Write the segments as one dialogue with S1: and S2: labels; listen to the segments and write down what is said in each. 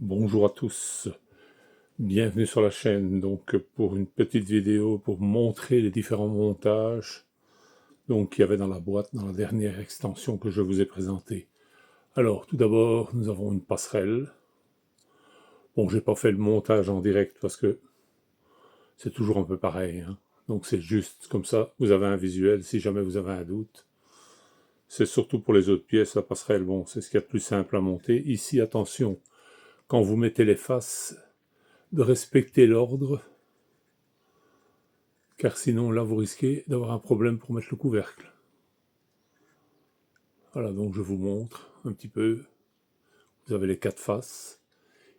S1: Bonjour à tous, bienvenue sur la chaîne donc pour une petite vidéo pour montrer les différents montages qu'il y avait dans la boîte dans la dernière extension que je vous ai présentée. Alors tout d'abord nous avons une passerelle. Bon, j'ai pas fait le montage en direct parce que c'est toujours un peu pareil, hein. Donc c'est juste comme ça, vous avez un visuel si jamais vous avez un doute. C'est surtout pour les autres pièces, la passerelle, bon, c'est ce qu'il y a de plus simple à monter. Ici, attention, quand vous mettez les faces, de respecter l'ordre, car sinon là vous risquez d'avoir un problème pour mettre le couvercle. Voilà, donc je vous montre un petit peu. Vous avez les 4 faces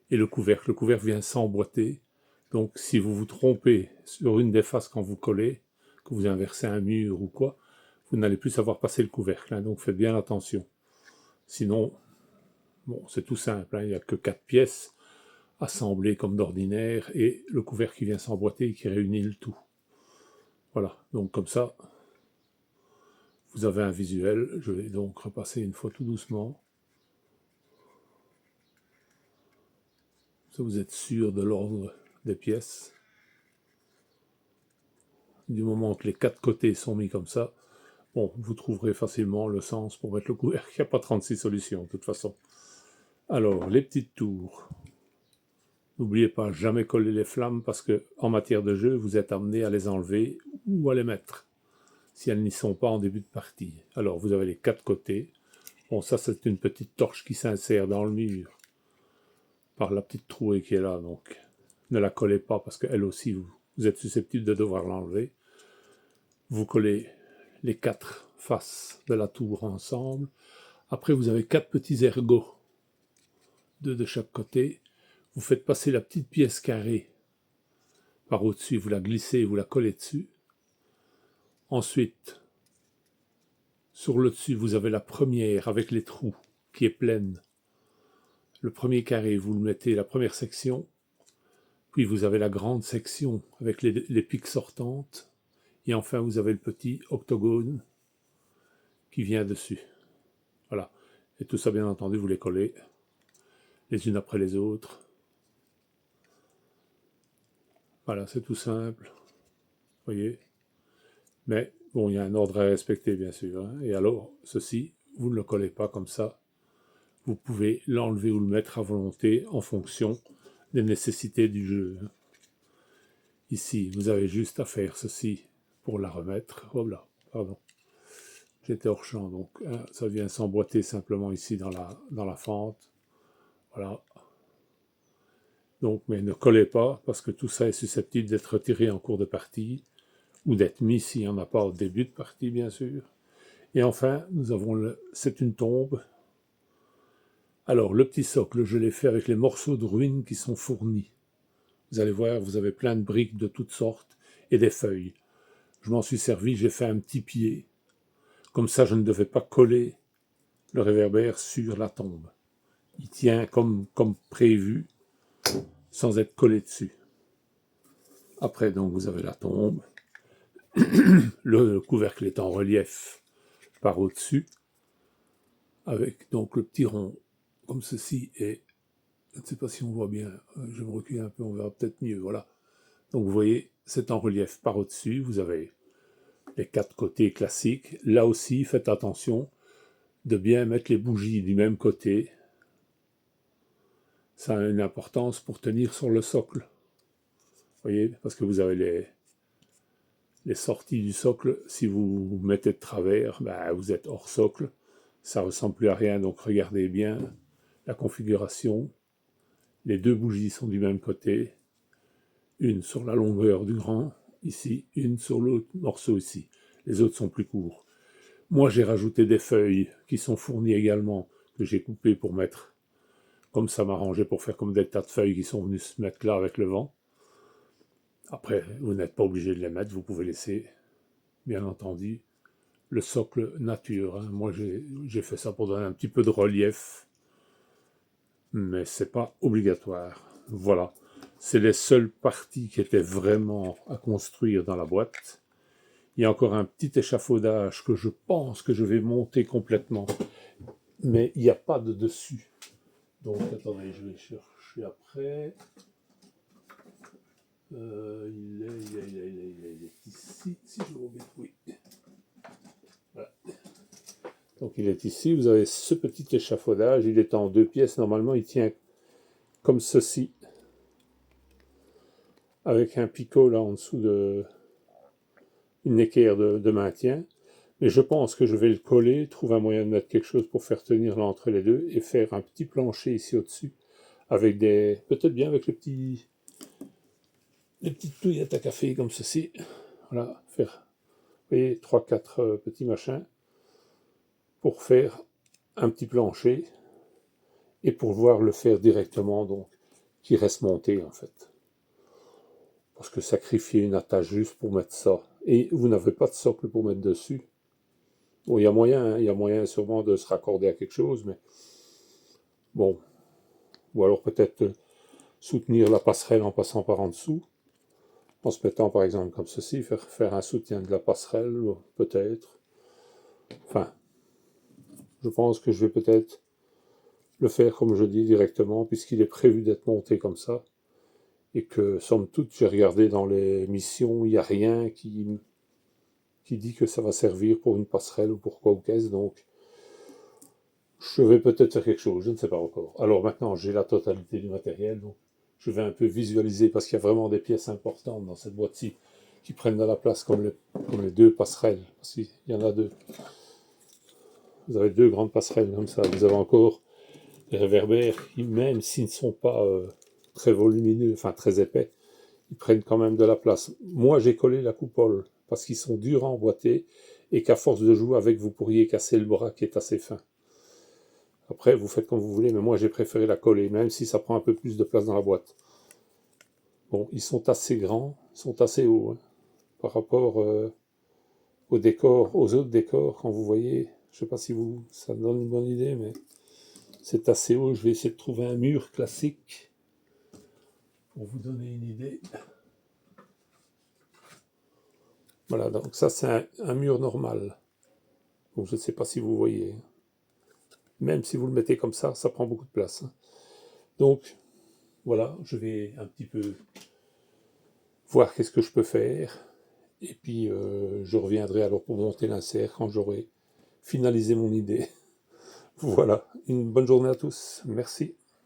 S1: et le couvercle. Le couvercle vient s'emboîter. Donc si vous vous trompez sur une des faces quand vous collez, que vous inversez un mur ou quoi, vous n'allez plus savoir passer le couvercle, hein, donc faites bien attention. Sinon, bon, c'est tout simple, hein, il n'y a que 4 pièces assemblées comme d'ordinaire et le couvercle qui vient s'emboîter et qui réunit le tout. Voilà, donc comme ça, vous avez un visuel. Je vais donc repasser une fois tout doucement. Ça, vous êtes sûr de l'ordre des pièces. Du moment que les 4 côtés sont mis comme ça, bon, vous trouverez facilement le sens pour mettre le couvercle. Il n'y a pas 36 solutions de toute façon. Alors, les petites tours. N'oubliez pas, jamais coller les flammes parce que en matière de jeu, vous êtes amené à les enlever ou à les mettre si elles n'y sont pas en début de partie. Alors, vous avez les 4 côtés. Bon, ça, c'est une petite torche qui s'insère dans le mur par la petite trouée qui est là, donc ne la collez pas parce qu'elle aussi, vous êtes susceptible de devoir l'enlever. Vous collez les 4 faces de la tour ensemble. Après, vous avez 4 petits ergots, 2 de chaque côté. Vous faites passer la petite pièce carrée par au-dessus, vous la glissez et vous la collez dessus. Ensuite, sur le dessus, vous avez la première avec les trous qui est pleine. Le premier carré, vous le mettez la première section. Puis vous avez la grande section avec les piques sortantes. Et enfin, vous avez le petit octogone qui vient dessus. Voilà. Et tout ça, bien entendu, vous les collez les unes après les autres. Voilà, c'est tout simple. Vous voyez. Mais bon, il y a un ordre à respecter, bien sûr, hein. Et alors, ceci, vous ne le collez pas comme ça. Vous pouvez l'enlever ou le mettre à volonté en fonction des nécessités du jeu. Ici, vous avez juste à faire ceci pour la remettre. Oh là, pardon. J'étais hors champ, donc hein, ça vient s'emboîter simplement ici dans la fente. Voilà. Donc, mais ne collez pas, parce que tout ça est susceptible d'être retiré en cours de partie, ou d'être mis s'il n'y en a pas au début de partie, bien sûr. Et enfin, nous avons c'est une tombe. Alors, le petit socle, je l'ai fait avec les morceaux de ruines qui sont fournis. Vous allez voir, vous avez plein de briques de toutes sortes et des feuilles. Je m'en suis servi, j'ai fait un petit pied. Comme ça, je ne devais pas coller le réverbère sur la tombe. Il tient comme prévu, sans être collé dessus. Après, donc, vous avez la tombe. Le couvercle est en relief par au-dessus, avec donc le petit rond comme ceci, et je ne sais pas si on voit bien, je me recule un peu, on verra peut-être mieux, voilà. Donc vous voyez, c'est en relief par au-dessus, vous avez les 4 côtés classiques. Là aussi, faites attention de bien mettre les bougies du même côté. Ça a une importance pour tenir sur le socle. Vous voyez, parce que vous avez les sorties du socle. Si vous vous mettez de travers, ben, vous êtes hors socle. Ça ne ressemble plus à rien, donc regardez bien la configuration. Les 2 bougies sont du même côté. Une sur la longueur du grand, ici, une sur l'autre morceau ici. Les autres sont plus courts. Moi, j'ai rajouté des feuilles qui sont fournies également, que j'ai coupées pour mettre, comme ça m'arrangeait pour faire comme des tas de feuilles qui sont venues se mettre là avec le vent. Après, vous n'êtes pas obligé de les mettre, vous pouvez laisser, bien entendu, le socle nature, hein. Moi, j'ai fait ça pour donner un petit peu de relief, mais c'est pas obligatoire. Voilà. C'est les seules parties qui étaient vraiment à construire dans la boîte. Il y a encore un petit échafaudage que je pense que je vais monter complètement, mais il n'y a pas de dessus. Donc attendez, je vais chercher après. Il est ici, si je vous mets, oui. Voilà. Donc il est ici, vous avez ce petit échafaudage, il est en 2 pièces, normalement il tient comme ceci, avec un picot là en dessous de une équerre de maintien. Mais je pense que je vais le coller, trouver un moyen de mettre quelque chose pour faire tenir là entre les deux, et faire un petit plancher ici au-dessus, avec des, peut-être bien avec les petites touillettes à café comme ceci. Voilà, faire, vous voyez, 3-4 petits machins, pour faire un petit plancher, et pour pouvoir le faire directement, donc, qui reste monté en fait. Parce que sacrifier une attache juste pour mettre ça, et vous n'avez pas de socle pour mettre dessus. Bon, il y a moyen sûrement de se raccorder à quelque chose, mais bon. Ou alors peut-être soutenir la passerelle en passant par en dessous, en se mettant par exemple comme ceci, faire un soutien de la passerelle, peut-être. Enfin, je pense que je vais peut-être le faire comme je dis directement, puisqu'il est prévu d'être monté comme ça, et que somme toute, j'ai regardé dans les missions, il n'y a rien qui dit que ça va servir pour une passerelle ou pour quoi ou qu'est-ce, donc je vais peut-être faire quelque chose, je ne sais pas encore. Alors maintenant, j'ai la totalité du matériel, donc je vais un peu visualiser, parce qu'il y a vraiment des pièces importantes dans cette boîte-ci, qui prennent de la place comme les 2 passerelles, parce qu'il y en a 2. Vous avez 2 grandes passerelles comme ça, vous avez encore les réverbères, qui même s'ils ne sont pas très volumineux, enfin très épais, ils prennent quand même de la place. Moi, j'ai collé la coupole, parce qu'ils sont durs à emboîter, et qu'à force de jouer avec, vous pourriez casser le bras qui est assez fin. Après, vous faites comme vous voulez, mais moi j'ai préféré la coller, même si ça prend un peu plus de place dans la boîte. Bon, ils sont assez grands, ils sont assez hauts, hein, par rapport aux décors, aux autres décors, quand vous voyez, je sais pas si ça donne une bonne idée, mais c'est assez haut. Je vais essayer de trouver un mur classique, pour vous donner une idée. Voilà, donc ça c'est un mur normal. Donc je ne sais pas si vous voyez. Même si vous le mettez comme ça prend beaucoup de place. Donc, voilà, je vais un petit peu voir qu'est-ce que je peux faire. Et puis, je reviendrai alors pour monter l'insert quand j'aurai finalisé mon idée. Voilà, une bonne journée à tous. Merci.